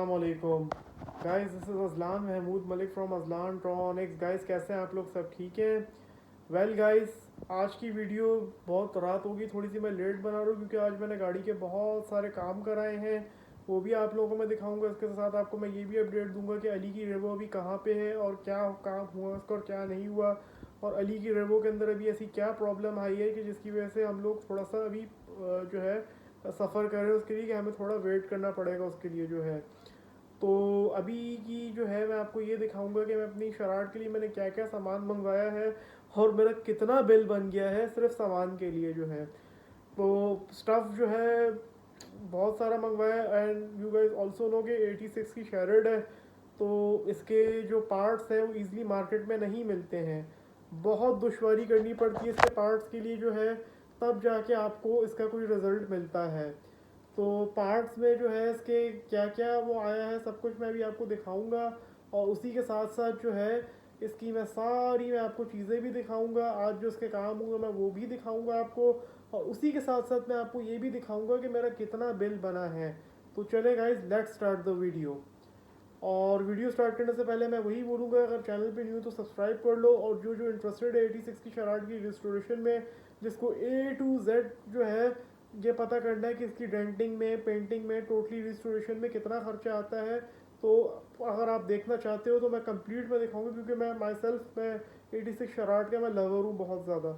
अस्सलामुअलैकुम guys, this is Azlan Mahmood Malik from Azlan tronics. Guys कैसे हैं आप लोग? सब ठीक है? वेल गाइस, आज की वीडियो बहुत रात होगी, थोड़ी सी मैं लेट बना रहा हूँ क्योंकि आज मैंने गाड़ी के बहुत सारे काम कराए हैं। वो भी आप लोगों को मैं दिखाऊंगा। इसके साथ आपको मैं ये भी अपडेट दूंगा कि अली की रेवो अभी कहाँ पे है और क्या काम हुआ उसका और क्या नहीं हुआ, और अली की रेवो के अंदर अभी ऐसी क्या प्रॉब्लम आई है कि जिसकी वजह से हम लोग थोड़ा सा अभी जो है सफ़र कर रहे हैं उसके लिए, कि हमें थोड़ा वेट करना पड़ेगा उसके लिए जो है। तो अभी की जो है मैं आपको ये दिखाऊंगा कि मैं अपनी शरारत के लिए मैंने क्या क्या सामान मंगवाया है और मेरा कितना बिल बन गया है सिर्फ सामान के लिए जो है। तो स्टफ़ जो है बहुत सारा मंगवाया। And you guys also know कि 86 की शेरड है, तो इसके जो पार्ट्स हैं वो ईज़िली मार्केट में नहीं मिलते हैं। बहुत दुश्वारी करनी पड़ती है इसके पार्ट्स के लिए जो है, तब जाके आपको इसका कोई रिज़ल्ट मिलता है। तो पार्ट्स में जो है इसके क्या क्या वो आया है सब कुछ मैं भी आपको दिखाऊंगा, और उसी के साथ साथ जो है इसकी मैं आपको चीज़ें भी दिखाऊंगा। आज जो इसके काम हुए मैं वो भी दिखाऊंगा आपको, और उसी के साथ साथ मैं आपको ये भी दिखाऊंगा कि मेरा कितना बिल बना है। तो चले guys, let's start the video. और वीडियो स्टार्ट करने से पहले मैं वही बोलूँगा, अगर चैनल पे न्यू तो सब्सक्राइब कर लो, और जो जो इंटरेस्टेड है 86 की शरारत की रिस्टोरेशन में, जिसको A to Z जो है ये पता करना है कि इसकी डेंटिंग में, पेंटिंग में, टोटली रिस्टोरेशन में कितना खर्चा आता है, तो अगर आप देखना चाहते हो तो मैं कंप्लीट में दिखाऊंगा, क्योंकि मैं 86 शरारत का मैं लवर हूँ बहुत ज़्यादा।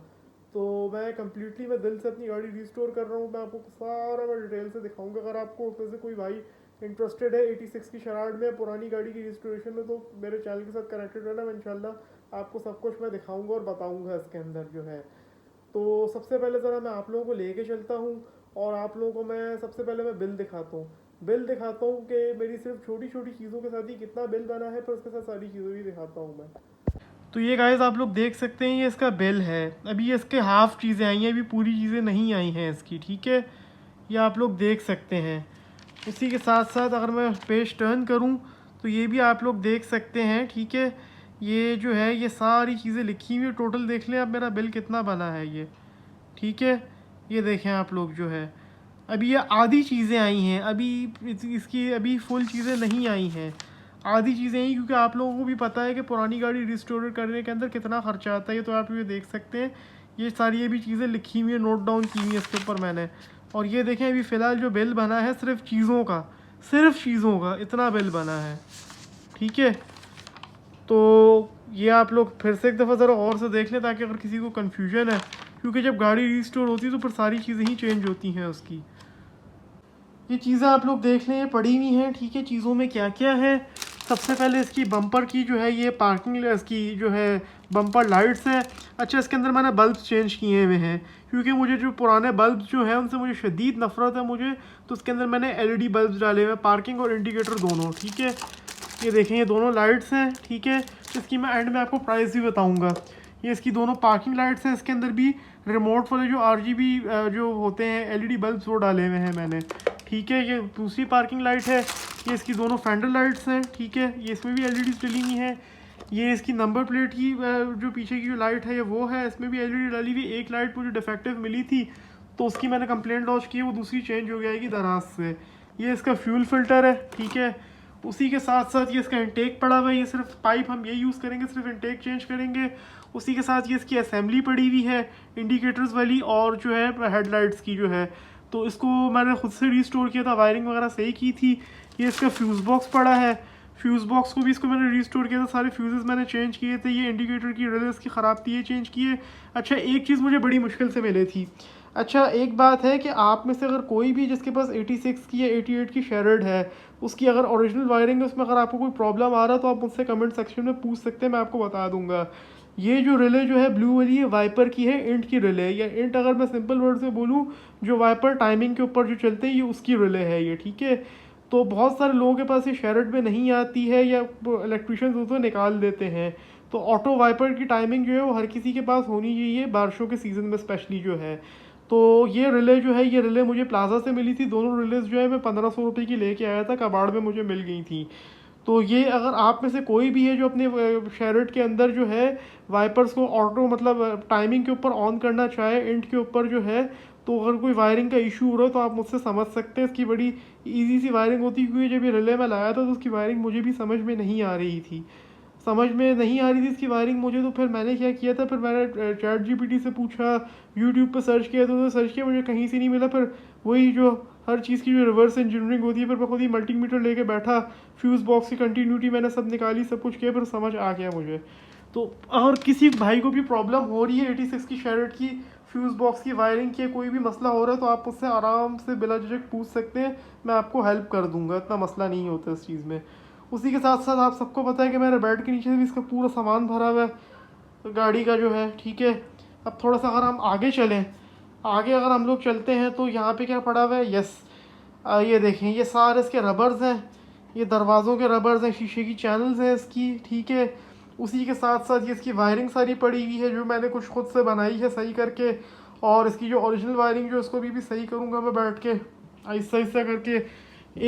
तो मैं कम्प्लीटली मैं दिल से अपनी गाड़ी रिस्टोर कर रहा हूँ। मैं आपको सारा मैं डिटेल से दिखाऊंगा। अगर आपको उसमें से कोई भाई इंटरेस्टेड है 86 की शरारत में, पुरानी गाड़ी की रिस्टोरेशन में, तो मेरे चैनल के साथ कनेक्टेड रहना। मैं इंशाल्लाह आपको सब कुछ मैं दिखाऊंगा और बताऊंगा इसके अंदर जो है। तो सबसे पहले ज़रा मैं आप लोगों को लेके चलता हूँ, और आप लोगों को मैं सबसे पहले मैं बिल दिखाता हूँ। बिल दिखाता हूँ कि मेरी सिर्फ छोटी छोटी चीज़ों के साथ ही कितना बिल बना है, फिर उसके साथ सारी चीज़ें भी दिखाता हूँ मैं। तो ये गाइस आप लोग देख सकते हैं, ये इसका बिल है। अभी इसके हाफ चीज़ें आई हैं, अभी पूरी चीज़ें नहीं आई हैं इसकी, ठीक है? ये आप लोग देख सकते हैं। उसी के साथ साथ अगर मैं पेज टर्न करूं तो ये भी आप लोग देख सकते हैं, ठीक है? ये जो है ये सारी चीज़ें लिखी हुई है। टोटल देख लें आप मेरा बिल कितना बना है ये, ठीक है? ये देखें आप लोग जो है, अभी ये आधी चीज़ें आई हैं, अभी इसकी अभी फुल चीज़ें नहीं आई हैं, आधी चीज़ें आई, क्योंकि आप लोगों को भी पता है कि पुरानी गाड़ी रिस्टोर करने के अंदर कितना खर्चा आता है। ये तो आप ये देख सकते हैं, ये सारी ये भी चीज़ें लिखी हुई हैं, नोट डाउन की हुई हैं इसके ऊपर मैंने। और ये देखें अभी फ़िलहाल जो बिल बना है सिर्फ चीज़ों का इतना बिल बना है, ठीक है? तो ये आप लोग फिर से एक दफ़ा ज़रा और से देख लें, ताकि अगर किसी को कन्फ्यूजन है, क्योंकि जब गाड़ी रिस्टोर होती है तो फिर सारी चीज़ें ही चेंज होती हैं उसकी। ये चीज़ें आप लोग देख लें, ये पड़ी हुई हैं, ठीक है? चीज़ों में क्या क्या है। सबसे पहले इसकी बम्पर की जो है ये पार्किंग, इसकी जो है बम्पर लाइट्स है। अच्छा, इसके अंदर मैंने बल्ब चेंज किए हुए हैं, क्योंकि मुझे जो पुराने बल्ब जो है उनसे मुझे शदीद नफ़रत है मुझे। तो उसके अंदर मैंने LED बल्ब डाले हुए हैं, पार्किंग और इंडिकेटर दोनों, ठीक है? ये देखें, ये दोनों लाइट्स हैं, ठीक है? इसकी मैं एंड में आपको प्राइस भी बताऊँगा। ये इसकी दोनों पार्किंग लाइट्स हैं। इसके अंदर भी रिमोट वाले जो RGB जो होते हैं LED बल्ब्स वो डाले हुए हैं मैंने, ठीक है? ये दूसरी पार्किंग लाइट है। ये इसकी दोनों फेंडर लाइट्स हैं, ठीक है? ये इसमें भी LEDs डली हुई हैं। ये इसकी नंबर प्लेट की जो पीछे की जो लाइट है ये वो है, इसमें भी LED डाली हुई। एक लाइट मुझे डिफेक्टिव मिली थी तो उसकी मैंने कंप्लेंट लॉन्च की, वो दूसरी चेंज हो जाएगी दराज से। ये इसका फ्यूल फिल्टर है, ठीक है? उसी के साथ साथ ये इसका इंटेक पड़ा हुआ है। ये सिर्फ पाइप हम ये यूज़ करेंगे, सिर्फ इंटेक चेंज करेंगे। उसी के साथ ये इसकी असेंबली पड़ी हुई है इंडिकेटर्स वाली, और जो है हेडलाइट्स की जो है, तो इसको मैंने खुद से रिस्टोर किया था, वायरिंग वगैरह सही की थी। ये इसका फ्यूज़ बॉक्स पड़ा है, फ्यूज़ बॉक्स को भी इसको मैंने रिस्टोर किया था, सारे फ्यूज़ेस मैंने चेंज किए थे। ये इंडिकेटर की रिले इसकी ख़राब थी, ये चेंज किए। अच्छा, एक चीज़ मुझे बड़ी मुश्किल से मिली थी। अच्छा, एक बात है कि आप में से अगर कोई भी जिसके पास 86 की या 88 की शेरड है, उसकी अगर ओरिजिनल वायरिंग है, उसमें अगर आपको कोई प्रॉब्लम आ रहा है तो आप मुझसे कमेंट सेक्शन में पूछ सकते हैं, मैं आपको बता दूंगा। ये जो रिले जो है ब्लू वाली, है वाइपर की है, इंट की रिले, या इंट अगर मैं सिंपल वर्ड से बोलूँ, जो वाइपर टाइमिंग के ऊपर जो चलते हैं ये उसकी रिले है ये, ठीक है? तो बहुत सारे लोगों के पास ये शेरड में नहीं आती है, या इलेक्ट्रिशियंस उसको निकाल देते हैं। तो ऑटो वाइपर की टाइमिंग जो है वो हर किसी के पास होनी चाहिए, बारिशों के सीज़न में स्पेशली जो है। तो ये रिले जो है, ये रिले मुझे प्लाजा से मिली थी। दोनों रिलेज जो है मैं 1500 रुपये की लेके आया था, कबाड़ में मुझे मिल गई थी। तो ये अगर आप में से कोई भी है जो अपने शेरट के अंदर जो है वाइपर्स को ऑटो मतलब टाइमिंग के ऊपर ऑन करना चाहे, इंट के ऊपर जो है, तो अगर कोई वायरिंग का इशू हो रहा है तो आप मुझसे समझ सकते हैं। इसकी बड़ी इजी सी वायरिंग होती है, क्योंकि जब ये रिले में लाया था तो उसकी वायरिंग मुझे भी समझ में नहीं आ रही थी, इसकी वायरिंग मुझे। तो फिर मैंने क्या किया था, फिर मैंने चैट जीपीटी से पूछा, यूट्यूब पर सर्च किया, तो सर्च किया, मुझे कहीं से नहीं मिला। फिर वही जो हर चीज़ की जो रिवर्स इंजीनियरिंग होती है, फिर मैं खुद ही मल्टीमीटर लेके बैठा, फ्यूज़ बॉक्स की कंटिन्यूटी मैंने सब निकाली, सब कुछ किया, फिर समझ आ गया मुझे। तो अगर किसी भाई को भी प्रॉब्लम हो रही है 86 की शेरट की फ्यूज़ बॉक्स की वायरिंग की, कोई भी मसला हो रहा है, तो आप मुझसे आराम से बिला झिझक पूछ सकते हैं, मैं आपको हेल्प कर दूंगा, इतना मसला नहीं होता इस चीज़ में। उसी के साथ साथ आप सबको पता है कि मेरे बेड के नीचे भी इसका पूरा सामान भरा हुआ है गाड़ी का जो है, ठीक है। अब थोड़ा सा अगर हम आगे चलें, आगे अगर हम लोग चलते हैं तो यहाँ पे क्या पड़ा हुआ है, यस ये देखें, ये सारे इसके रबर्स हैं, ये दरवाज़ों के रबर्स हैं, शीशे की चैनल्स हैं इसकी, ठीक है। उसी के साथ साथ ये इसकी वायरिंग सारी पड़ी हुई है, जो मैंने कुछ खुद से बनाई है सही करके। और इसकी जो ओरिजिनल वायरिंग जो इसको भी सही करूँगा मैं बैठ के आहिस्ता आहिस्ता करके।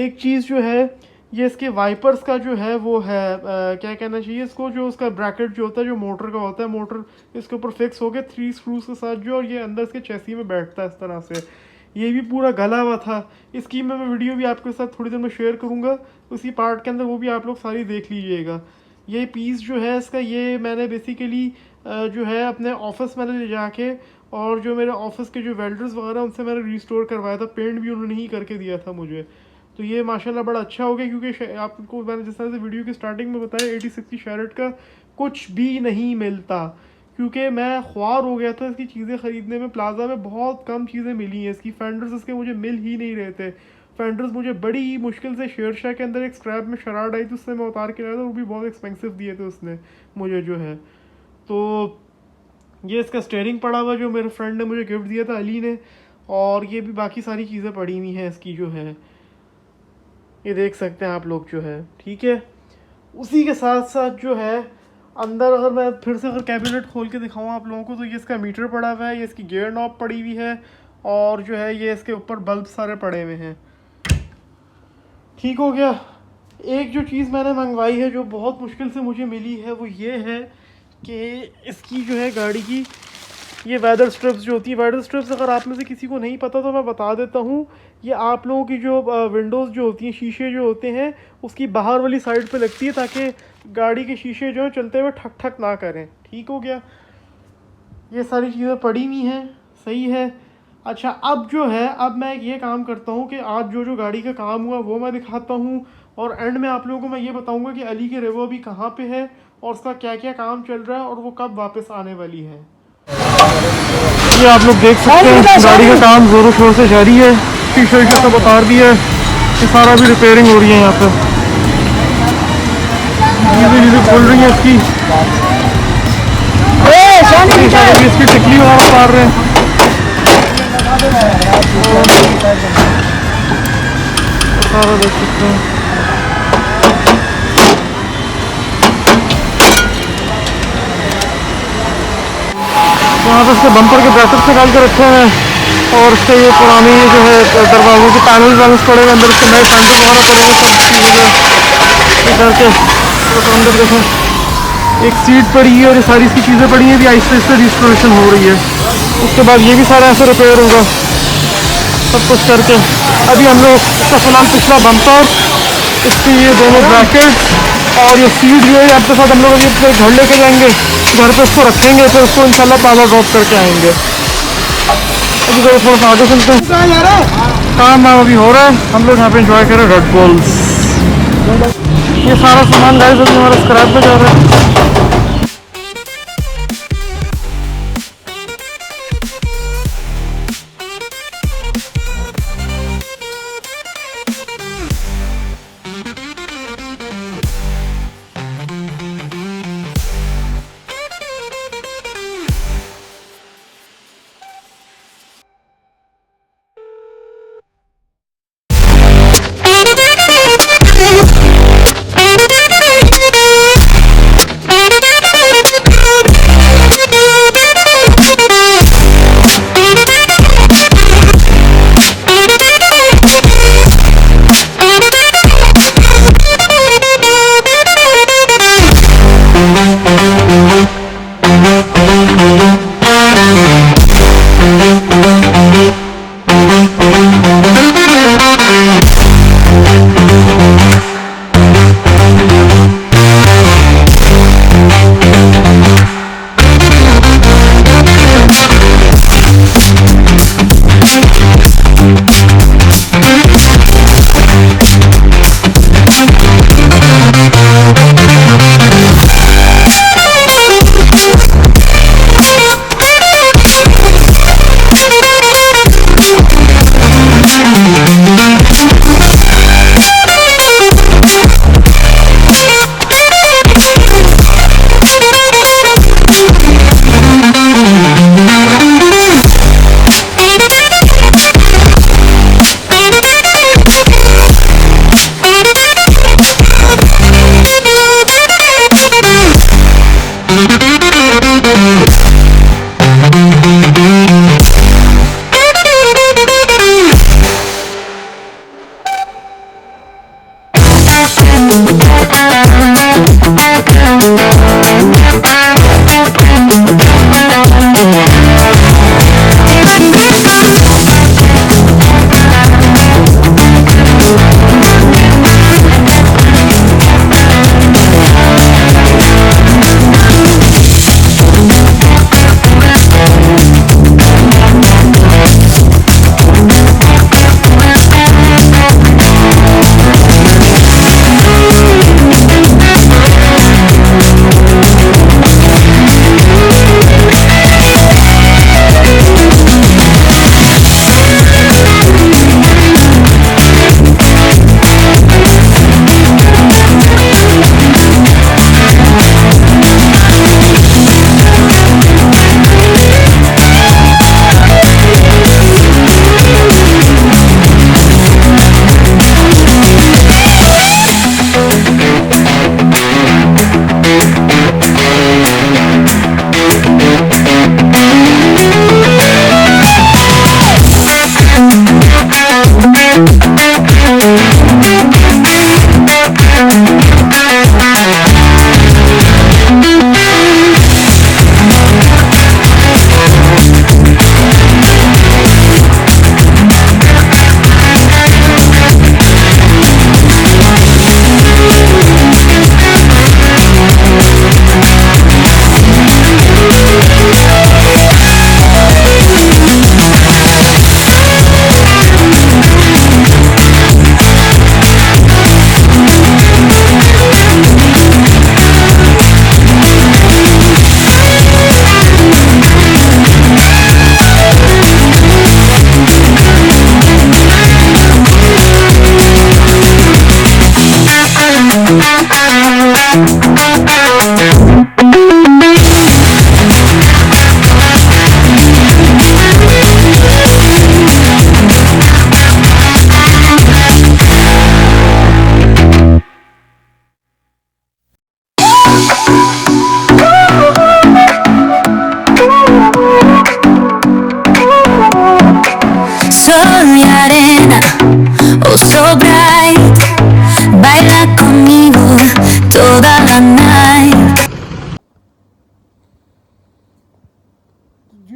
एक चीज़ जो है, ये इसके वाइपर्स का जो है वो है क्या कहना चाहिए इसको, जो उसका ब्रैकेट जो होता है, जो मोटर का होता है, मोटर इसके ऊपर फिक्स हो गया 3 स्क्रूज के साथ जो, और ये अंदर इसके चेसी में बैठता है इस तरह से। ये भी पूरा गला हुआ था। इसकी मैं वीडियो भी आपके साथ थोड़ी देर में शेयर करूँगा उसी पार्ट के अंदर, वो भी आप लोग सारी देख लीजिएगा। ये पीस जो है इसका, ये मैंने बेसिकली जो है अपने ऑफिस में ले जाके, और जो मेरे ऑफिस के जो वेल्डर्स वगैरह उनसे मैंने रिस्टोर करवाया था, पेंट भी उन्होंने ही करके दिया था मुझे। तो ये माशाल्लाह बड़ा अच्छा हो गया, क्योंकि आपको मैंने जिस तरह से वीडियो की स्टार्टिंग में बताया 86 की शेरट का कुछ भी नहीं मिलता, क्योंकि मैं ख्वार हो गया था इसकी चीज़ें ख़रीदने में। प्लाजा में बहुत कम चीज़ें मिली हैं इसकी, फेंडर्स इसके मुझे मिल ही नहीं रहे थे। फेंडर्स मुझे बड़ी ही मुश्किल से शेरशाह के अंदर एक स्क्रैप में शराड आई थी, उससे मैं उतार के लाया था, वो भी बहुत एक्सपेंसिव दिए थे उसने मुझे जो है। तो ये इसका स्टेयरिंग पड़ा हुआ जो मेरे फ्रेंड ने मुझे गिफ्ट दिया था, अली ने, और ये भी बाकी सारी चीज़ें पड़ी हुई हैं इसकी जो है, ये देख सकते हैं आप लोग जो है, ठीक है। उसी के साथ साथ जो है अंदर, अगर मैं फिर से अगर कैबिनेट खोल के दिखाऊँ आप लोगों को, तो ये इसका मीटर पड़ा हुआ है, ये इसकी गियर नॉब पड़ी हुई है, और जो है ये इसके ऊपर बल्ब सारे पड़े हुए हैं। ठीक हो गया। एक जो चीज़ मैंने मंगवाई है जो बहुत मुश्किल से मुझे मिली है, वो ये है कि इसकी जो है गाड़ी की ये वेदर स्ट्रिप्स जो होती है, वेदर स्ट्रिप्स अगर आप में से किसी को नहीं पता तो मैं बता देता हूँ। ये आप लोगों की जो विंडोज़ जो होती हैं, शीशे जो होते हैं, उसकी बाहर वाली साइड पे लगती है, ताकि गाड़ी के शीशे जो हैं चलते हुए ठक ठक ना करें। ठीक हो गया। ये सारी चीज़ें पड़ी हुई हैं, सही है। अच्छा, अब जो है, अब मैं ये काम करता हूँ कि आज जो जो गाड़ी का काम हुआ वो मैं दिखाता हूँ, और एंड में आप लोगों को मैं ये बताऊँगा कि अली की रेवो अभी कहाँ पे है, और उसका क्या क्या काम चल रहा है, और वो कब वापस आने वाली है। ये आप लोग देख सकते हैं गाड़ी का काम जोरों शोर से जारी है, शीशे वीशे सब उतार दिया है, ये सारा भी रिपेयरिंग हो रही है यहाँ पे, चीज़ें खोल रही है इसकी, इसकी टिकली वहाँ उतार रहे हैं। सारा देख सकते हैं। यहाँ पे इसके बम्पर के ब्रैकेट्स निकाल के रखे हैं, और इसके ये पुरानी जो है दरवाज़ों के पैनल वैनल्स पड़े हुए, अंदर इसके नए फेंडर वगैरह पड़े हुए, सब चीज़ें करके तो अंदर देखें एक सीट पड़ी है, और ये सारी इसकी चीज़ें पड़ी हैं, भी आहिस्ते आहिस्ते रिस्टोरेशन हो रही है। उसके बाद ये भी सारा ऐसे रिपेयर होगा सब कुछ करके। अभी हम लोग इसका फिलहाल पिछला बम्पर, इसके ये दोनों ब्रैकेट और ये सीट जो है आपके साथ हम लोग ये अपने घर लेके जाएंगे, घर पे उसको रखेंगे, फिर उसको इंशाल्लाह ताज़ा ड्रॉप करके आएंगे। अभी तो थोड़ा सा आगे चलते हैं, काम वाम अभी हो रहा है, हम लोग यहाँ पे एंजॉय करें रेड बॉल्स। ये सारा सामान गाइस अभी हमारा स्क्रैप में जा रहा है।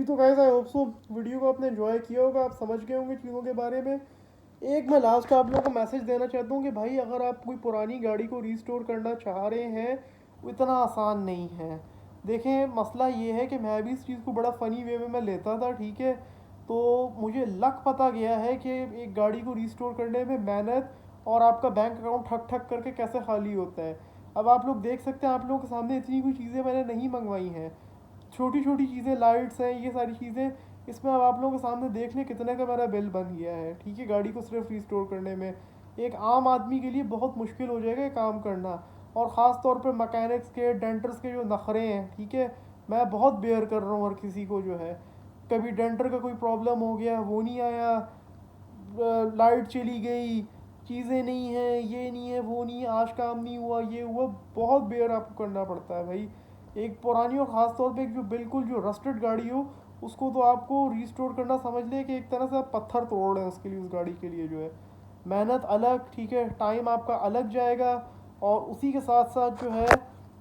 जी तो guys I hope so video को आपने एंजॉय किया होगा, आप समझ गए होंगे चीज़ों के बारे में। एक मैं लास्ट आप लोगों को मैसेज देना चाहता हूँ कि भाई अगर आप कोई पुरानी गाड़ी को रीस्टोर करना चाह रहे हैं, वो इतना आसान नहीं है। देखें, मसला ये है कि मैं भी इस चीज़ को बड़ा फ़नी वे में मैं लेता था, ठीक है। तो मुझे लग पता गया है कि एक गाड़ी को रीस्टोर करने में मेहनत और आपका बैंक अकाउंट ठक ठक करके कैसे खाली होता है। अब आप लोग देख सकते हैं, आप लोगों के सामने इतनी कोई चीज़ें मैंने नहीं मंगवाई हैं, छोटी छोटी चीज़ें, लाइट्स हैं, ये सारी चीज़ें। इसमें अब आप लोगों के सामने देख लें कितने का मेरा बिल बन गया है, ठीक है, गाड़ी को सिर्फ रिस्टोर करने में। एक आम आदमी के लिए बहुत मुश्किल हो जाएगा ये काम करना, और ख़ास तौर पे मैकेनिक्स के, डेंटर्स के जो नखरे हैं, ठीक है। मैं बहुत बेयर कर रहा हूँ हर किसी को जो है। कभी डेंटर का कोई प्रॉब्लम हो गया, वो नहीं आया, लाइट चली गई, चीज़ें नहीं हैं, ये नहीं है, वो नहीं है, आज काम नहीं हुआ, ये हुआ, बहुत बेयर आपको करना पड़ता है भाई। एक पुरानी और ख़ास तौर पे एक जो बिल्कुल जो रस्टेड गाड़ी हो, उसको तो आपको रिस्टोर करना समझ ले कि एक तरह से आप पत्थर तोड़ रहे हैं उसके लिए, उस गाड़ी के लिए जो है। मेहनत अलग, ठीक है, टाइम आपका अलग जाएगा, और उसी के साथ साथ जो है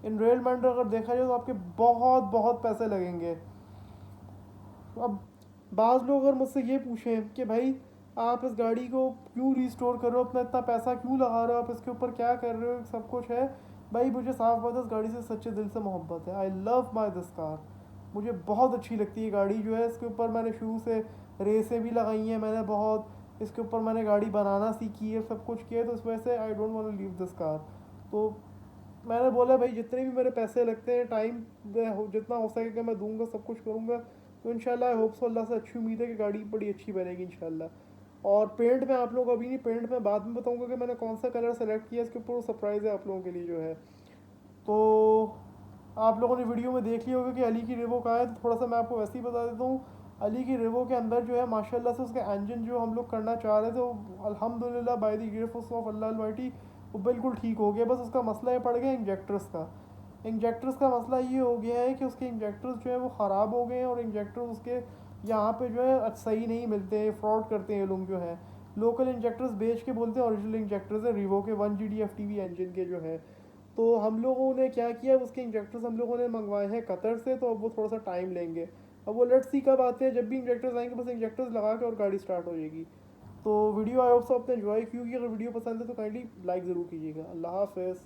इनरोलमेंट अगर देखा जाए तो आपके बहुत बहुत पैसे लगेंगे। अब बाज़ लोग अगर मुझसे ये पूछें कि भाई आप इस गाड़ी को क्यों रिस्टोर कर रहे हो, अपना इतना पैसा क्यों लगा रहे हो, आप इसके ऊपर क्या कर रहे हो, सब कुछ है। भाई मुझे साफ बात है, इस गाड़ी से सच्चे दिल से मोहब्बत है। I love my this car. मुझे बहुत अच्छी लगती है गाड़ी जो है। इसके ऊपर मैंने शुरू से रेसें भी लगाई हैं मैंने बहुत, इसके ऊपर मैंने गाड़ी बनाना सीखी है, सब कुछ किया है, तो इस वजह से I don't want to leave this car. तो मैंने बोला भाई जितने भी मेरे पैसे लगते हैं, टाइम जितना हो सकेगा मैं दूंगा, सब कुछ करूँगा। तो इंशाल्लाह आई होप सो, अल्लाह से अच्छी उम्मीद है कि गाड़ी बड़ी अच्छी बनेगी इंशाल्लाह। और पेंट में आप लोग अभी नहीं, पेंट में बाद में बताऊंगा कि मैंने कौन सा कलर सेलेक्ट किया, इसके ऊपर सरप्राइज़ है आप लोगों के लिए जो है। तो आप लोगों ने वीडियो में देख लिया होगा कि अली की रिवो कहाँ है, तो थोड़ा सा मैं आपको वैसे ही बता देता हूँ। अली की रिवो के अंदर जो है माशाल्लाह से उसका इंजन जो हम लोग करना चाह रहे थे, वो अल्हम्दुलिल्लाह by the grace of Allah Almighty वो बिल्कुल ठीक हो गया। बस उसका मसला ये पड़ गया इंजेक्टर्स का। इंजेक्टर्स का मसला ये हो गया है कि उसके इंजेक्टर्स जो है वो ख़राब हो गए हैं, और इंजेक्टर्स उसके यहाँ पे जो है सही नहीं मिलते हैं, फ्रॉड करते हैं ये लोग जो है। लोकल इंजेक्टर्स बेच के बोलते हैं ओरिजिनल इंजेक्टर्स है, रिवो के 1 GD FTV इंजन के जो है। तो हम लोगों ने क्या किया, उसके इंजेक्टर्स हम लोगों ने मंगवाए हैं कतर से, तो अब वो थोड़ा सा टाइम लेंगे। अब वो लेट्स सी कब आते हैं, जब भी इंजेक्टर्स आएंगे बस इंजेक्टर्स लगा के और गाड़ी स्टार्ट हो जाएगी। तो वीडियो आई होप सो आपने एंजॉय की होगी। अगर वीडियो पसंद है तो काइंडली लाइक ज़रूर कीजिएगा। अल्लाह हाफ़िज़।